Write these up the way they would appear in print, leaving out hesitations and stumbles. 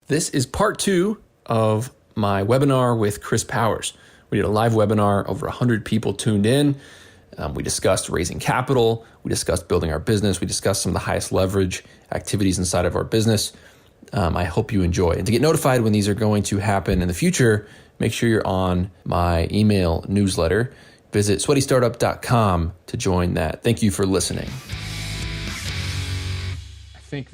This is part two of my webinar with Chris Powers. We did a live webinar, over 100 people tuned in. We discussed raising capital. We discussed building our business. We discussed some of the highest leverage activities inside of our business. I hope you enjoy. And to get notified when these are going to happen in the future, make sure you're on my email newsletter. Visit sweatystartup.com to join that. Thank you for listening. I think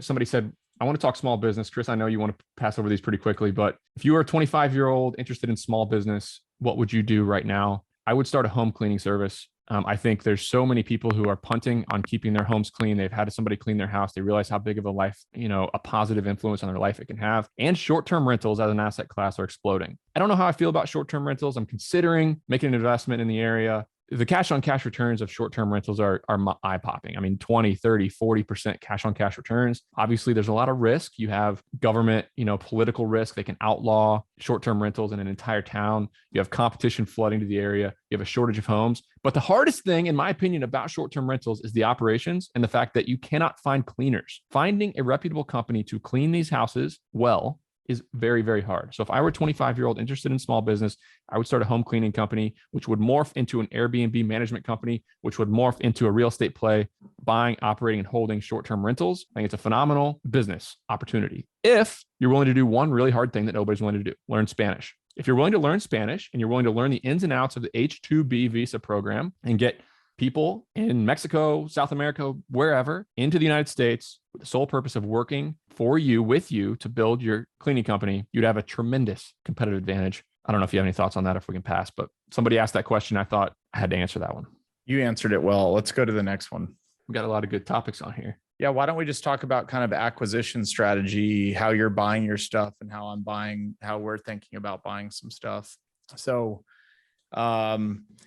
somebody said, I want to talk small business. Chris, I know you want to pass over these pretty quickly, but if you were a 25-year-old interested in small business, what would you do right now? I would start a home cleaning service. I think there's so many people who are punting on keeping their homes clean. They've had somebody clean their house. They realize how big of a positive influence on their life it can have. And short-term rentals as an asset class are exploding. I don't know how I feel about short-term rentals. I'm considering making an investment in the area. The cash on cash returns of short-term rentals are eye popping. I mean, 20, 30, 40% cash on cash returns. Obviously, there's a lot of risk. You have government, political risk. They can outlaw short-term rentals in an entire town. You have competition flooding to the area. You have a shortage of homes. But the hardest thing, in my opinion, about short-term rentals is the operations and the fact that you cannot find cleaners. Finding a reputable company to clean these houses well is very, very hard. So if I were a 25-year-old interested in small business, I would start a home cleaning company, which would morph into an Airbnb management company, which would morph into a real estate play, buying, operating, and holding short-term rentals. I think it's a phenomenal business opportunity. If you're willing to do one really hard thing that nobody's willing to do, learn Spanish. If you're willing to learn Spanish and you're willing to learn the ins and outs of the H-2B visa program and get people in Mexico, South America, wherever, into the United States with the sole purpose of working for you, with you, to build your cleaning company, you'd have a tremendous competitive advantage. I don't know if you have any thoughts on that, if we can pass, but somebody asked that question. I thought I had to answer that one. You answered it well. Let's go to the next one. We got a lot of good topics on here. Yeah. Why don't we just talk about kind of acquisition strategy, how you're buying your stuff and how we're thinking about buying some stuff. So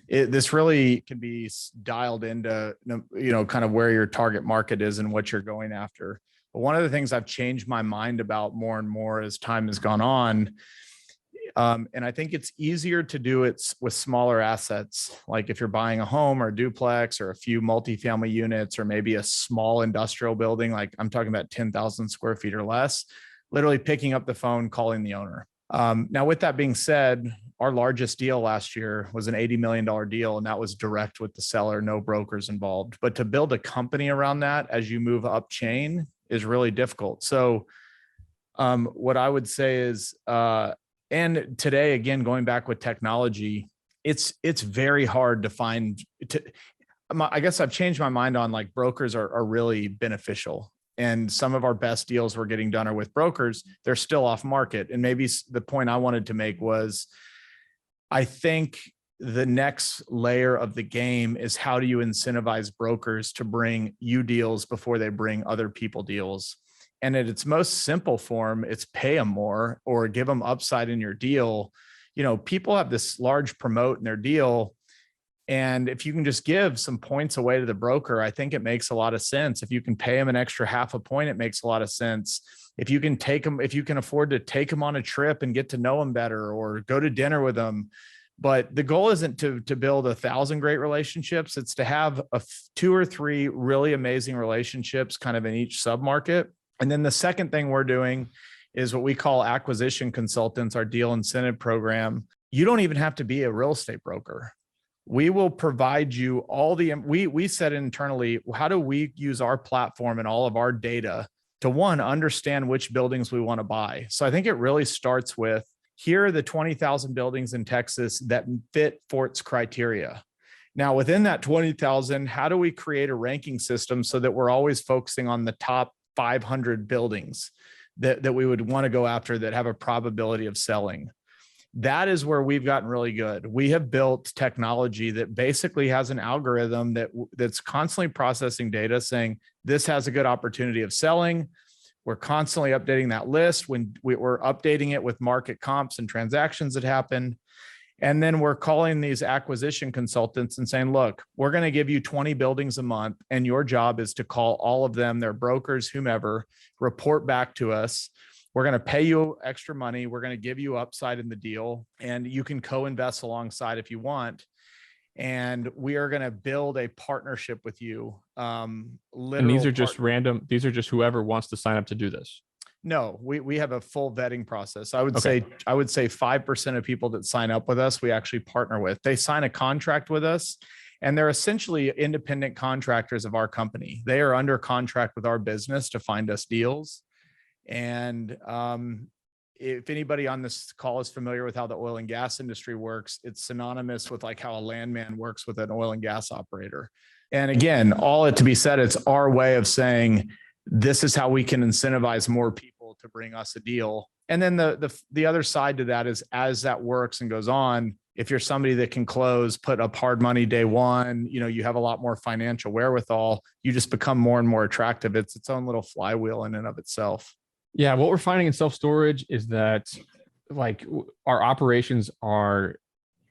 this really can be dialed into, kind of where your target market is and what you're going after. But one of the things I've changed my mind about more and more as time has gone on, and I think it's easier to do it with smaller assets. Like if you're buying a home or a duplex or a few multifamily units, or maybe a small industrial building, like I'm talking about 10,000 square feet or less, literally picking up the phone, calling the owner. Now, with that being said, our largest deal last year was an $80 million deal, and that was direct with the seller, no brokers involved. But to build a company around that as you move up chain is really difficult. So what I would say is, and today, again, going back with technology, it's very hard to find. I guess I've changed my mind on, like, brokers are really beneficial. And some of our best deals we're getting done are with brokers. They're still off market. And maybe the point I wanted to make was, I think the next layer of the game is, how do you incentivize brokers to bring you deals before they bring other people deals? And at its most simple form, it's pay them more or give them upside in your deal. People have this large promote in their deal. And if you can just give some points away to the broker, I think it makes a lot of sense. If you can pay them an extra half a point, it makes a lot of sense. If you can afford to take them on a trip and get to know them better, or go to dinner with them. But the goal isn't to build 1,000 great relationships. It's to have 2 or 3 really amazing relationships kind of in each submarket. And then the second thing we're doing is what we call acquisition consultants, our deal incentive program. You don't even have to be a real estate broker. We will provide you we said internally, how do we use our platform and all of our data to, one, understand which buildings we want to buy? So I think it really starts with, here are the 20,000 buildings in Texas that fit Fort's criteria. Now, within that 20,000, how do we create a ranking system so that we're always focusing on the top 500 buildings that we would want to go after that have a probability of selling? That is where we've gotten really good. We have built technology that basically has an algorithm that's constantly processing data, saying this has a good opportunity of selling. We're constantly updating that list when we're updating it with market comps and transactions that happen. And then we're calling these acquisition consultants and saying, look, we're going to give you 20 buildings a month, and your job is to call all of them, their brokers, whomever, report back to us. We're going to pay you extra money. We're going to give you upside in the deal, and you can co-invest alongside if you want. And we are going to build a partnership with you. And these are just random. These are just whoever wants to sign up to do this. No, we have a full vetting process. I would Okay. say 5% of people that sign up with us, we actually partner with. They sign a contract with us and they're essentially independent contractors of our company. They are under contract with our business to find us deals. And if anybody on this call is familiar with how the oil and gas industry works, it's synonymous with like how a landman works with an oil and gas operator. And again, all it to be said, it's our way of saying, this is how we can incentivize more people to bring us a deal. And then the other side to that is, as that works and goes on, if you're somebody that can close, put up hard money day one, you have a lot more financial wherewithal, you just become more and more attractive. It's its own little flywheel in and of itself. Yeah, what we're finding in self-storage is that like our operations are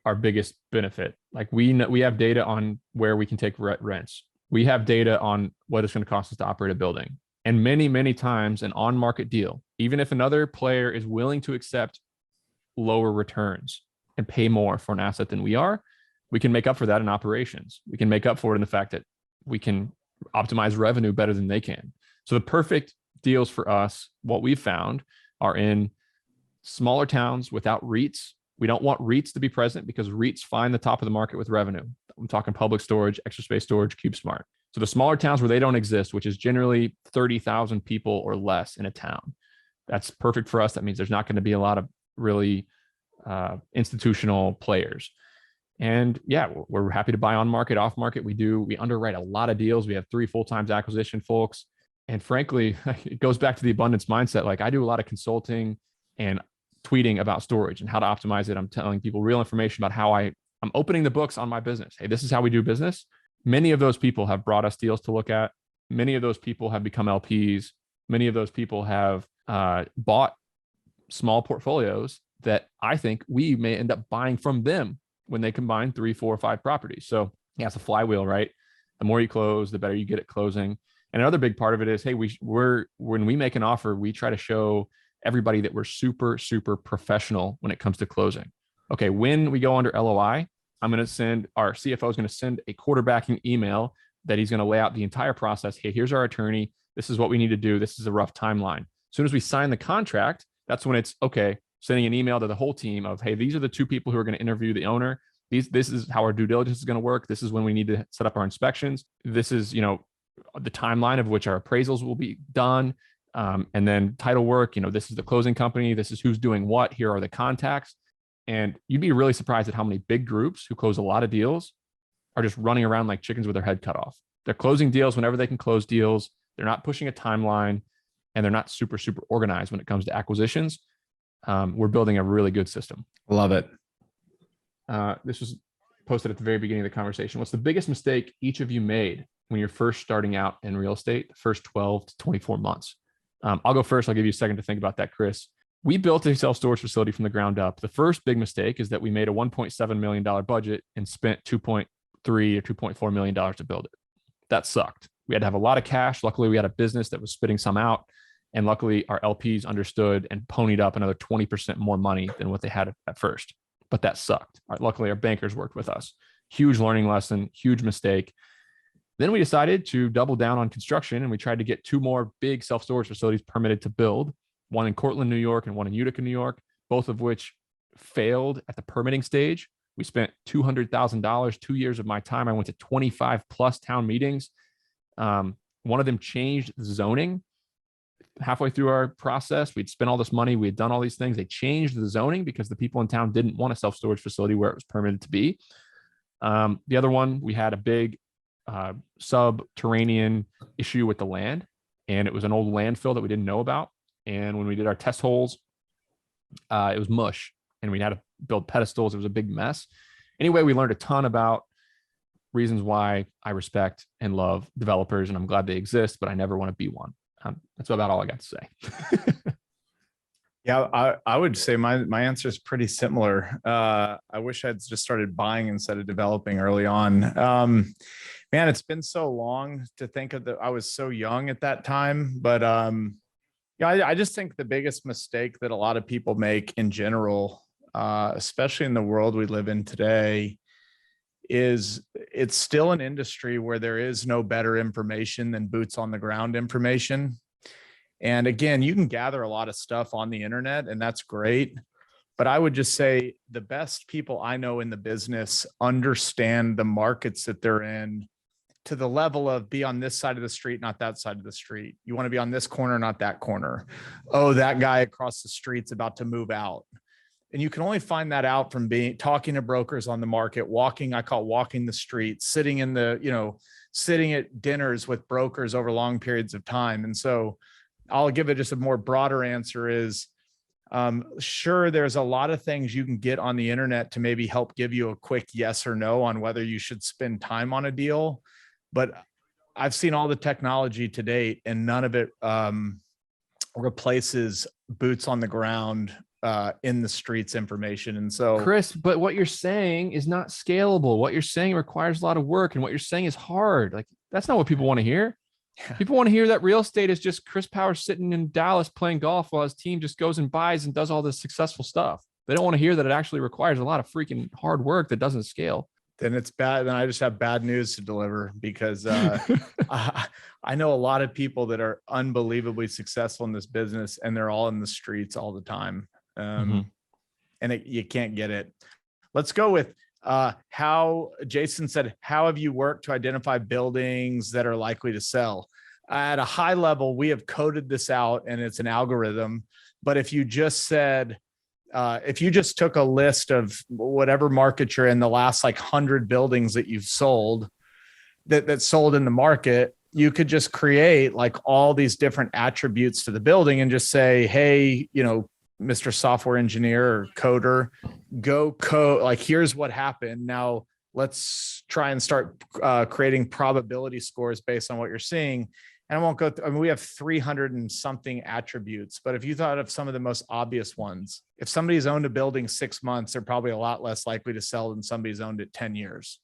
our biggest benefit. Like we have data on where we can take rents. We have data on what it's going to cost us to operate a building. And many, many times an on-market deal, even if another player is willing to accept lower returns and pay more for an asset than we are, we can make up for that in operations. We can make up for it in the fact that we can optimize revenue better than they can. So the perfect deals for us, what we've found, are in smaller towns without REITs. We don't want REITs to be present because REITs find the top of the market with revenue. I'm talking Public Storage, Extra Space Storage, CubeSmart. So the smaller towns where they don't exist, which is generally 30,000 people or less in a town, that's perfect for us. That means there's not going to be a lot of really institutional players. And yeah, we're happy to buy on market, off market. We underwrite a lot of deals. We have 3 full-time acquisition folks. And frankly, it goes back to the abundance mindset. Like I do a lot of consulting and tweeting about storage and how to optimize it. I'm telling people real information about how I'm opening the books on my business. Hey, this is how we do business. Many of those people have brought us deals to look at. Many of those people have become LPs. Many of those people have bought small portfolios that I think we may end up buying from them when they combine 3, 4, 5 properties. So yeah, it's a flywheel, right? The more you close, the better you get at closing. And another big part of it is, hey, when we make an offer, we try to show everybody that we're super, super professional when it comes to closing. Okay, when we go under LOI, our CFO is going to send a quarterbacking email that he's going to lay out the entire process. Hey, here's our attorney. This is what we need to do. This is a rough timeline. As soon as we sign the contract, that's when it's okay, sending an email to the whole team of, hey, these are the 2 people who are going to interview the owner. This is how our due diligence is going to work. This is when we need to set up our inspections. This is, the timeline of which our appraisals will be done. And then title work, this is the closing company. This is who's doing what. Here are the contacts. And you'd be really surprised at how many big groups who close a lot of deals are just running around like chickens with their head cut off. They're closing deals whenever they can close deals. They're not pushing a timeline, and they're not super, super organized when it comes to acquisitions. We're building a really good system. Love it. This was posted at the very beginning of the conversation. What's the biggest mistake each of you made when you're first starting out in real estate, the first 12 to 24 months? I'll go first. I'll give you a second to think about that, Chris. We built a self-storage facility from the ground up. The first big mistake is that we made a $1.7 million budget and spent $2.3 or $2.4 million to build it. That sucked. We had to have a lot of cash. Luckily, we had a business that was spitting some out. And luckily, our LPs understood and ponied up another 20% more money than what they had at first. But that sucked. Luckily, our bankers worked with us. Huge learning lesson, huge mistake. Then we decided to double down on construction, and we tried to get 2 more big self-storage facilities permitted to build, one in Cortland, New York, and one in Utica, New York, both of which failed at the permitting stage. We spent $200,000, 2 years of my time. I went to 25 plus town meetings. One of them changed the zoning halfway through our process. We'd spent all this money. We had done all these things. They changed the zoning because the people in town didn't want a self-storage facility where it was permitted to be. The other one, we had a big subterranean issue with the land, and it was an old landfill that we didn't know about. And when we did our test holes, it was mush, and we had to build pedestals. It was a big mess. Anyway, we learned a ton about reasons why I respect and love developers, and I'm glad they exist, but I never want to be one. That's about all I got to say. Yeah, I would say my answer is pretty similar. I wish I'd just started buying instead of developing early on. Man, it's been so long to think of I was so young at that time, but yeah, I just think the biggest mistake that a lot of people make in general, especially in the world we live in today, is it's still an industry where there is no better information than boots on the ground information. And again, you can gather a lot of stuff on the internet, and that's great. But I would just say the best people I know in the business understand the markets that they're in to the level of be on this side of the street, not that side of the street. You want to be on this corner, not that corner. Oh, that guy across the street's about to move out. And you can only find that out from talking to brokers on the market, I call walking the street, sitting sitting at dinners with brokers over long periods of time. And so I'll give it just a more broader answer is, sure, there's a lot of things you can get on the internet to maybe help give you a quick yes or no on whether you should spend time on a deal. But I've seen all the technology to date, and none of it replaces boots on the ground in the streets information. And so, Chris, but what you're saying is not scalable. What you're saying requires a lot of work, and what you're saying is hard. Like, that's not what people want to hear. People want to hear that real estate is just Chris Powers sitting in Dallas playing golf while his team just goes and buys and does all this successful stuff. They don't want to hear that it actually requires a lot of freaking hard work that doesn't scale. Then it's bad. Then I just have bad news to deliver, because I know a lot of people that are unbelievably successful in this business, and they're all in the streets all the time. And you can't get it. Let's go with how Jason said, how have you worked to identify buildings that are likely to sell? At a high level, we have coded this out, and it's an algorithm. But if you just said, if you just took a list of whatever market you're in, the last like 100 buildings that you've sold that sold in the market, you could just create like all these different attributes to the building and just say, hey, Mr. Software Engineer or coder, go code, like, here's what happened. Now let's try and start creating probability scores based on what you're seeing. And I won't go through, we have 300 and something attributes, but if you thought of some of the most obvious ones, if somebody's owned a building 6 months, they're probably a lot less likely to sell than somebody's owned it 10 years.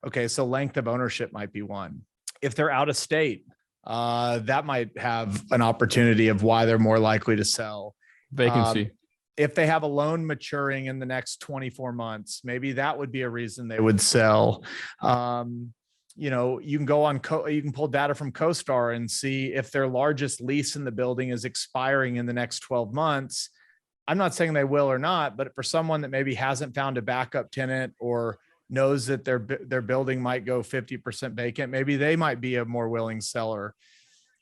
Okay. So length of ownership might be one. If they're out of state, that might have an opportunity of why they're more likely to sell. Vacancy. If they have a loan maturing in the next 24 months, maybe that would be a reason they would sell. You can go on, you can pull data from CoStar and see if their largest lease in the building is expiring in the next 12 months. I'm not saying they will or not, but for someone that maybe hasn't found a backup tenant or knows that their building might go 50% vacant, maybe they might be a more willing seller.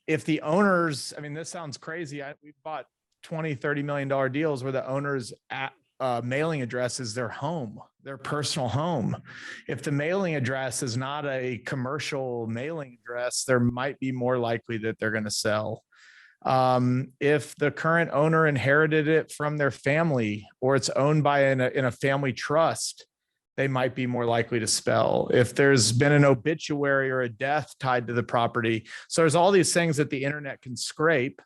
If the owners, this sounds crazy. We bought $20-30 million deals where the owner's mailing address is their home, their personal home. If the mailing address is not a commercial mailing address, there might be more likely that they're going to sell. If the current owner inherited it from their family, or it's owned by in a family trust, they might be more likely to sell. If there's been an obituary or a death tied to the property. So there's all these things that the internet can scrape.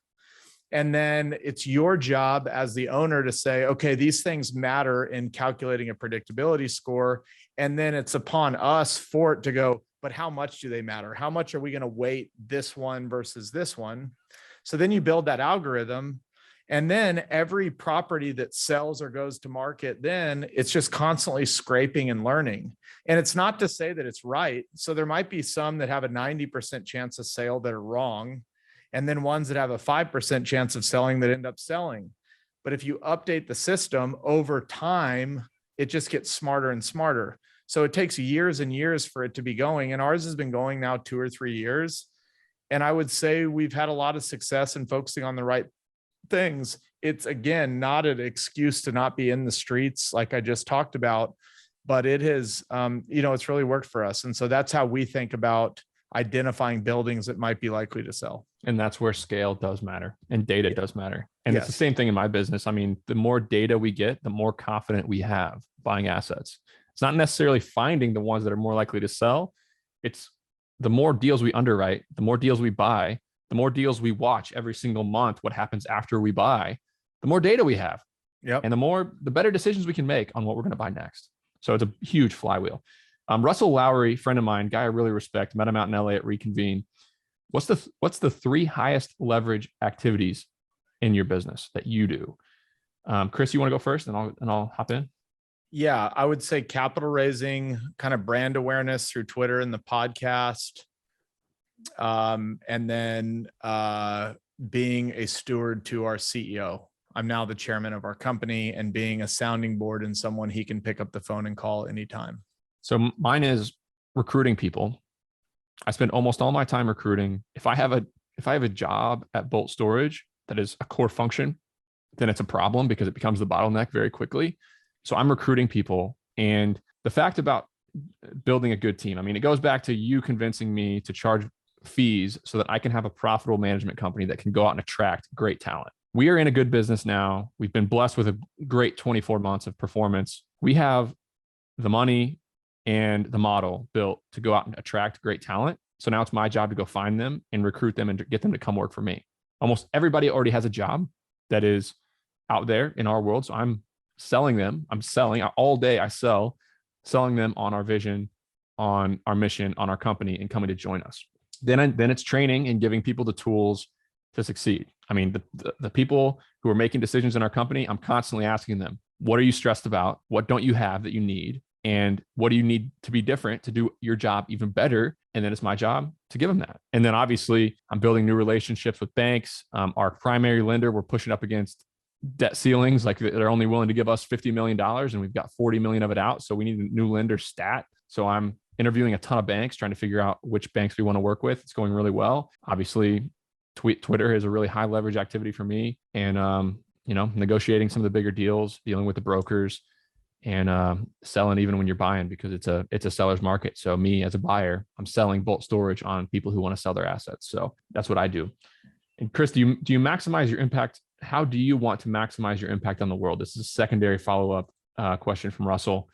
And then it's your job as the owner to say, okay, these things matter in calculating a predictability score. And then it's upon us for it to go, but how much do they matter? How much are we going to weight this one versus this one? So then you build that algorithm. And then every property that sells or goes to market, then it's just constantly scraping and learning. And it's not to say that it's right. So there might be some that have a 90% chance of sale that are wrong, and then ones that have a 5% chance of selling that end up selling. But if you update the system over time, it just gets smarter and smarter. So it takes years and years for it to be going. And ours has been going now 2 or 3 years. And I would say we've had a lot of success in focusing on the right things. It's, again, not an excuse to not be in the streets like I just talked about, but it has, it's really worked for us. And so that's how we think about identifying buildings that might be likely to sell. And that's where scale does matter and data does matter. And Yes. It's the same thing in my business. The more data we get, the more confident we have buying assets. It's not necessarily finding the ones that are more likely to sell. It's the more deals we underwrite, the more deals we buy, the more deals we watch every single month, what happens after we buy, the more data we have. Yep. And the better decisions we can make on what we're going to buy next. So it's a huge flywheel. Russell Lowry, friend of mine, guy I really respect, met him out in LA at Reconvene. What's the 3 highest leverage activities in your business that you do? Chris, you want to go first, and I'll hop in? Yeah, I would say capital raising, kind of brand awareness through Twitter and the podcast. And then being a steward to our CEO. I'm now the chairman of our company and being a sounding board and someone he can pick up the phone and call anytime. So mine is recruiting people. I spend almost all my time recruiting. If I have a job at Bolt Storage that is a core function, then it's a problem because it becomes the bottleneck very quickly. So I'm recruiting people. And the fact about building a good team, I mean, it goes back to you convincing me to charge fees so that I can have a profitable management company that can go out and attract great talent. We are in a good business now. We've been blessed with a great 24 months of performance. We have the money and the model built to go out and attract great talent. So now it's my job to go find them and recruit them and get them to come work for me. Almost everybody already has a job that is out there in our world. So I'm selling them. I'm selling all day. Selling them on our vision, on our mission, on our company, and coming to join us. Then it's training and giving people the tools to succeed. I mean, the people who are making decisions in our company, I'm constantly asking them, what are you stressed about? What don't you have that you need? And what do you need to be different to do your job even better? And then it's my job to give them that. And then obviously I'm building new relationships with banks. Our primary lender, we're pushing up against debt ceilings. Like they're only willing to give us $50 million and we've got 40 million of it out. So we need a new lender stat. So I'm interviewing a ton of banks, trying to figure out which banks we want to work with. It's going really well. Obviously, Twitter is a really high leverage activity for me. And, negotiating some of the bigger deals, dealing with the brokers, and selling even when you're buying, because it's a seller's market. So me as a buyer, I'm selling Bolt Storage on people who want to sell their assets. So that's what I do. And Chris, do you maximize your impact? How do you want to maximize your impact on the world? This is a secondary follow-up question from Russell.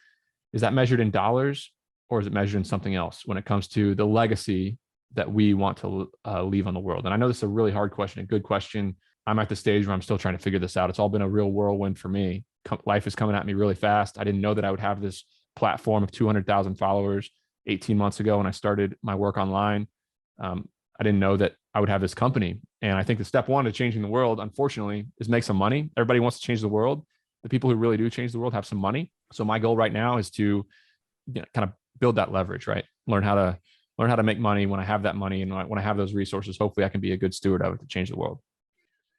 Is that measured in dollars or is it measured in something else when it comes to the legacy that we want to leave on the world? And I know this is a really hard question, a good question. I'm at the stage where I'm still trying to figure this out. It's all been a real whirlwind for me. Life is coming at me really fast. I didn't know that I would have this platform of 200,000 followers 18 months ago when I started my work online. I didn't know that I would have this company. And I think the step one to changing the world, unfortunately, is make some money. Everybody wants to change the world. The people who really do change the world have some money. So my goal right now is to kind of build that leverage, right? Learn how to make money when I have that money. And when I have those resources, hopefully I can be a good steward of it to change the world.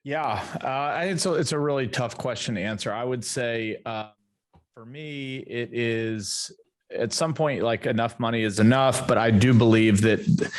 Yeah, it's a really tough question to answer. I would say for me, it is at some point like enough money is enough, but I do believe that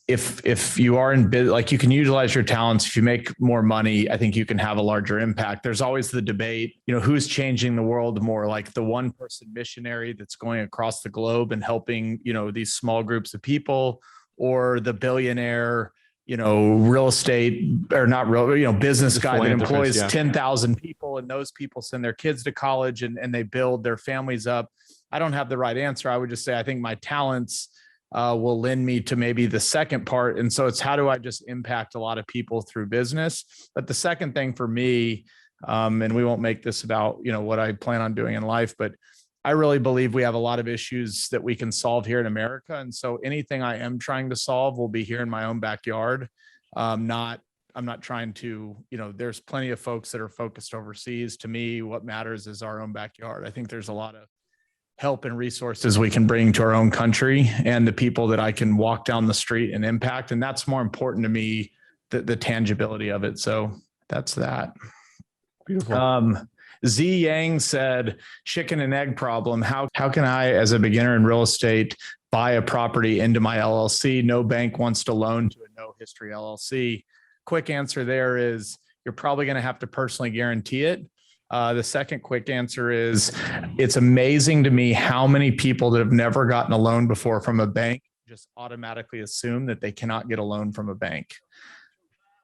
if you are in business, like you can utilize your talents. If you make more money, I think you can have a larger impact. There's always the debate, who's changing the world more, like the one person missionary that's going across the globe and helping, these small groups of people, or the billionaire, real estate or not real, business guy that employs 10,000 people and those people send their kids to college and they build their families up. I don't have the right answer. I would just say, I think my talents will lend me to maybe the second part. And so it's how do I just impact a lot of people through business? But the second thing for me, and we won't make this about, what I plan on doing in life, but I really believe we have a lot of issues that we can solve here in America. And so anything I am trying to solve will be here in my own backyard. I'm not trying to, there's plenty of folks that are focused overseas. To me, what matters is our own backyard. I think there's a lot of help and resources we can bring to our own country and the people that I can walk down the street and impact. And that's more important to me, the tangibility of it. So that's that. Beautiful. Z Yang said, chicken and egg problem. How can I, as a beginner in real estate, buy a property into my LLC? No bank wants to loan to a no history LLC. Quick answer there is you're probably going to have to personally guarantee it. The second quick answer is it's amazing to me how many people that have never gotten a loan before from a bank just automatically assume that they cannot get a loan from a bank.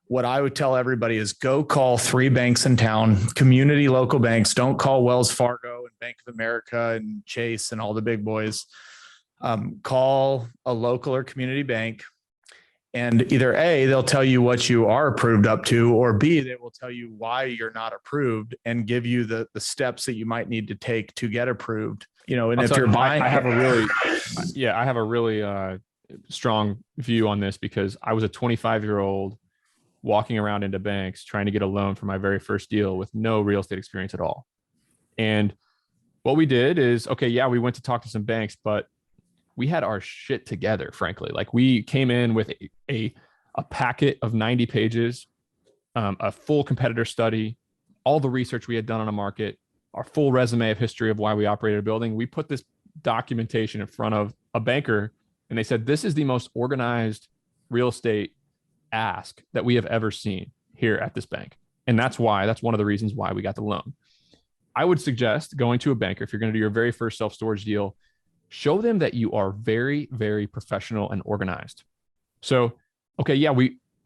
What I would tell everybody is go call 3 banks in town, community local banks. Don't call Wells Fargo and Bank of America and Chase and all the big boys. Call a local or community bank. And either A, they'll tell you what you are approved up to, or B, they will tell you why you're not approved and give you the steps that you might need to take to get approved. And if you're buying, I have a really strong view on this because I was a 25-year-old walking around into banks trying to get a loan for my very first deal with no real estate experience at all. And what we did is, we went to talk to some banks, but we had our shit together, frankly. Like we came in with a packet of 90 pages a full competitor study, all the research we had done on a market, our full resume of history of why we operated a building. We put this documentation in front of a banker, and they said, this is the most organized real estate ask that we have ever seen here at this bank. And that's one of the reasons why we got the loan. I would suggest going to a banker, if you're going to do your very first self-storage deal, show them that you are very, very professional and organized. So, okay, yeah,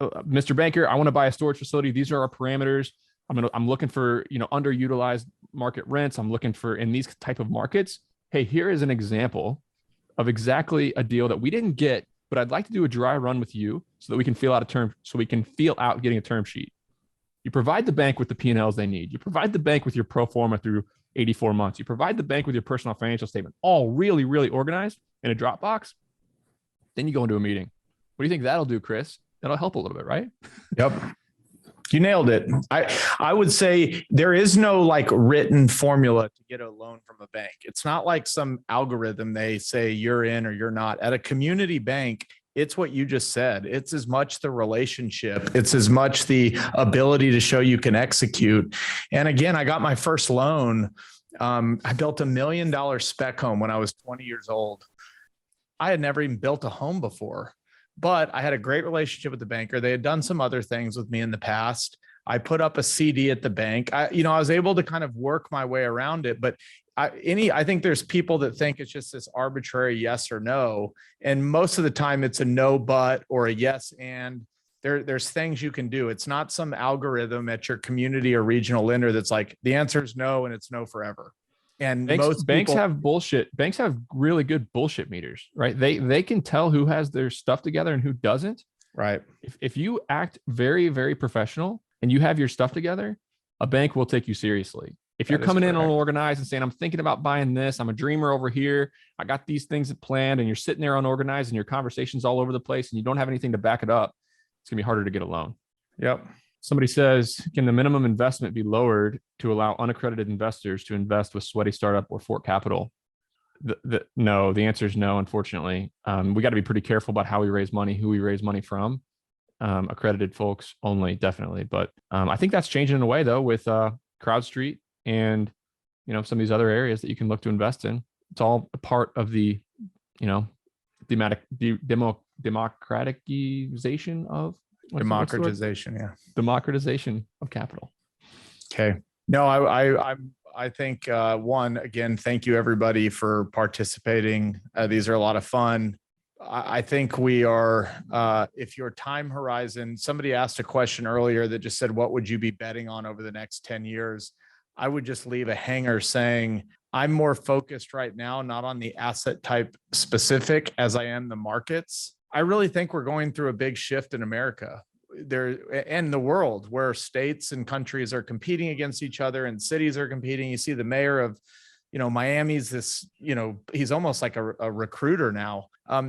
Mr. Banker, I want to buy a storage facility. These are our parameters. I'm looking for, underutilized market rents. I'm looking for in these type of markets. Hey, here is an example of exactly a deal that we didn't get, but I'd like to do a dry run with you so that we can feel out getting a term sheet. You provide the bank with the P&Ls they need. You provide the bank with your pro forma through 84 months. You provide the bank with your personal financial statement, all really, really organized in a Dropbox. Then you go into a meeting. What do you think that'll do, Chris? That'll help a little bit, right? Yep. You nailed it. I would say there is no like written formula to get a loan from a bank. It's not like some algorithm they say you're in or you're not. At a community bank, it's what you just said. It's as much the relationship. It's as much the ability to show you can execute. And again, I got my first loan. I built $1 million spec home when I was 20 years old. I had never even built a home before, but I had a great relationship with the banker. They had done some other things with me in the past. I put up a CD at the bank. I was able to kind of work my way around it, but I think there's people that think it's just this arbitrary yes or no. And most of the time it's a no, but, or a yes. And there's things you can do. It's not some algorithm at your community or regional lender that's like, the answer is no, and it's no forever. And banks have bullshit. Banks have really good bullshit meters, right? They can tell who has their stuff together and who doesn't. Right. If you act very, very professional and you have your stuff together, a bank will take you seriously. If you're coming in unorganized and saying, I'm thinking about buying this, I'm a dreamer over here, I got these things planned, and you're sitting there unorganized and your conversation's all over the place and you don't have anything to back it up, it's gonna be harder to get a loan. Yep. Somebody says, can the minimum investment be lowered to allow unaccredited investors to invest with Sweaty Startup or Fort Capital? No, the answer is no, unfortunately. We got to be pretty careful about how we raise money, who we raise money from. Accredited folks only, definitely. But I think that's changing in a way, though, with CrowdStreet and some of these other areas that you can look to invest in. It's all a part of the democratization of democratization of capital. Okay. No, I think one, again, thank you everybody for participating. These are a lot of fun. I think we are, if your time horizon, somebody asked a question earlier that just said, what would you be betting on over the next 10 years? I would just leave a hanger saying, I'm more focused right now, not on the asset type specific as I am the markets. I really think we're going through a big shift in America and the world, where states and countries are competing against each other and cities are competing. You see the mayor of, Miami's this, he's almost like a recruiter now.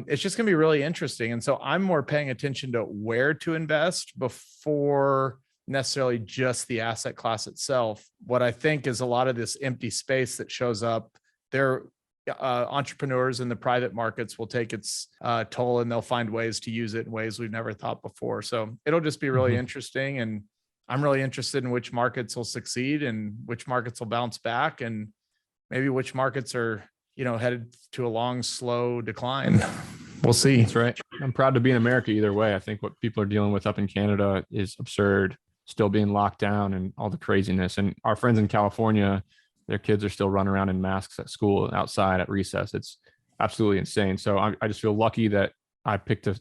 It's just going to be really interesting. And so I'm more paying attention to where to invest before necessarily just the asset class itself. What I think is a lot of this empty space that shows up there. Entrepreneurs in the private markets will take its toll, and they'll find ways to use it in ways we've never thought before. So it'll just be really interesting. And I'm really interested in which markets will succeed and which markets will bounce back, and maybe which markets are, headed to a long, slow decline. We'll see. That's right. I'm proud to be in America either way. I think what people are dealing with up in Canada is absurd, still being locked down and all the craziness. And our friends in California, their kids are still running around in masks at school and outside at recess. It's absolutely insane. So I just feel lucky that I picked a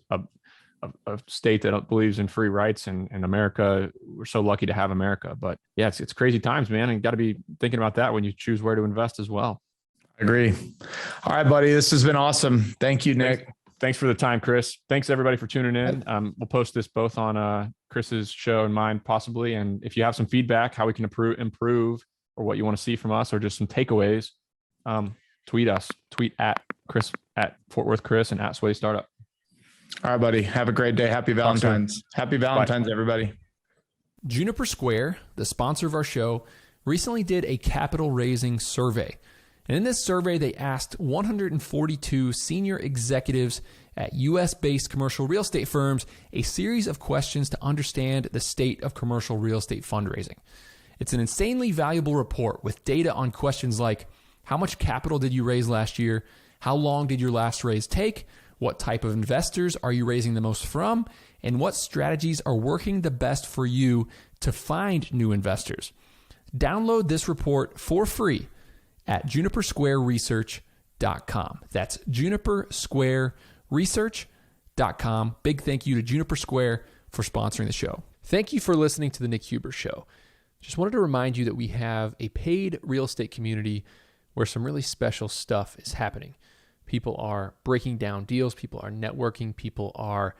state that believes in free rights, and America. We're so lucky to have America. But yeah, it's crazy times, man. And you got to be thinking about that when you choose where to invest as well. I agree. All right, buddy. This has been awesome. Thank you, Nick. Thanks for the time, Chris. Thanks everybody for tuning in. We'll post this both on Chris's show and mine possibly. And if you have some feedback, how we can improve, or what you want to see from us, or just some takeaways, tweet us. Tweet at Chris, at Fort Worth Chris, and at Sweaty Startup. All right, buddy. Have a great day. Happy Valentine's. Happy Valentine's, everybody. Juniper Square, the sponsor of our show, recently did a capital raising survey. And in this survey, they asked 142 senior executives at US-based commercial real estate firms a series of questions to understand the state of commercial real estate fundraising. It's an insanely valuable report with data on questions like, how much capital did you raise last year? How long did your last raise take? What type of investors are you raising the most from? And what strategies are working the best for you to find new investors? Download this report for free at junipersquareresearch.com. That's junipersquareresearch.com. Big thank you to Juniper Square for sponsoring the show. Thank you for listening to The Nick Huber Show. Just wanted to remind you that we have a paid real estate community where some really special stuff is happening. People are breaking down deals. People are networking. People are,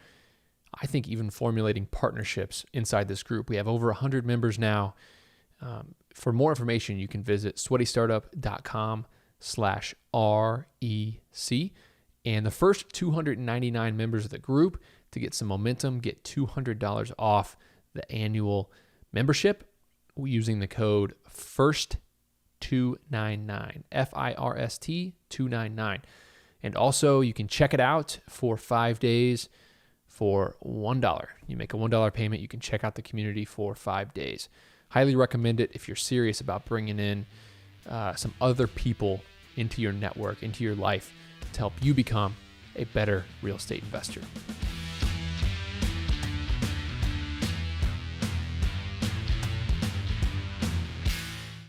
I think, even formulating partnerships inside this group. We have over 100 members now. For more information, you can visit sweatystartup.com/REC. And the first 299 members of the group to get some momentum get $200 off the annual membership using the code FIRST299, FIRST 299. And also, you can check it out for 5 days for $1. You make a $1 payment, you can check out the community for 5 days. Highly recommend it if you're serious about bringing in some other people into your network, into your life to help you become a better real estate investor.